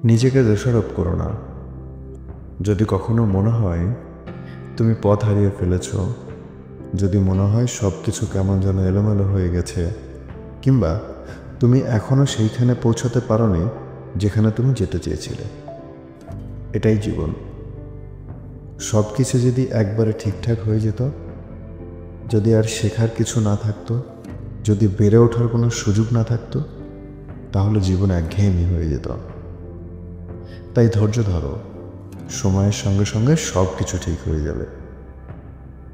নিজেকে দোষারোপ করো না। যদি কখনো মনে হয় তুমি পথ হারিয়ে ফেলেছ, যদি মনে হয় সব কিছু কেমন যেন এলোমেলো হয়ে গেছে, কিংবা তুমি এখনও সেইখানে পৌঁছাতে পারোনি যেখানে তুমি যেতে চেয়েছিলে, এটাই জীবন। সব কিছু যদি একবারে ঠিকঠাক হয়ে যেত, যদি আর শেখার কিছু না থাকতো, যদি বেড়ে ওঠার কোনো সুযোগ না থাকতো, তাহলে জীবন একঘেয়েমি হয়ে যেত। তাই ধৈর্য ধরো, সময়ের সঙ্গে সঙ্গে সব কিছু ঠিক হয়ে যাবে।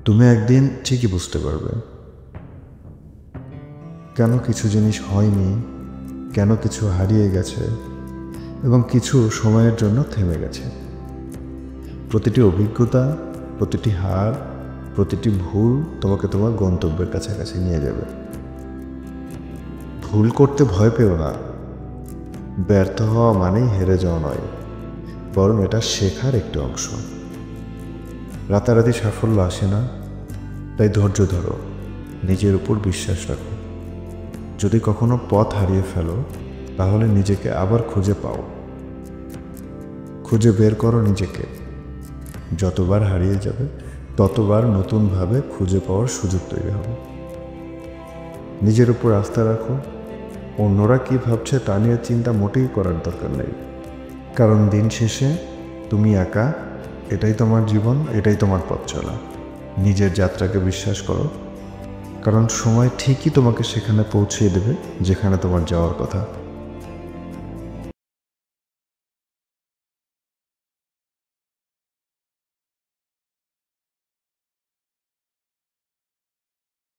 তুমি একদিন ঠিকই বুঝতে পারবে কেন কিছু জিনিস হয়নি, কেন কিছু হারিয়ে গেছে, এবং কিছু সময়ের জন্য থেমে গেছে। প্রতিটি অভিজ্ঞতা, প্রতিটি হার, প্রতিটি ভুল তোমাকে তোমার গন্তব্যের কাছাকাছি নিয়ে যাবে। ভুল করতে ভয় পেও না। ব্যর্থ হওয়া মানেই হেরে যাওয়া নয়, বরং এটা শেখার একটি অংশ। রাতারাতি সাফল্য আসে না, তাই ধৈর্য ধরো, নিজের উপর বিশ্বাস রাখো। যদি কখনো পথ হারিয়ে ফেলো, তাহলে নিজেকে আবার খুঁজে পাও। খুঁজে বের করো নিজেকে। যতবার হারিয়ে যাবে, ততবার নতুনভাবে খুঁজে পাওয়ার সুযোগ তৈরি হবে। নিজের উপর আস্থা রাখো। অন্যরা কী ভাবছে তা নিয়ে চিন্তা মোটেই করার দরকার নেই, কারণ দিন শেষে তুমি একা। এটাই তোমার জীবন, এটাই তোমার পথ চলা। নিজের যাত্রাকে বিশ্বাস করো, কারণ সময় ঠিকই তোমাকে সেখানে পৌঁছিয়ে দেবে যেখানে তোমার যাওয়ার কথা।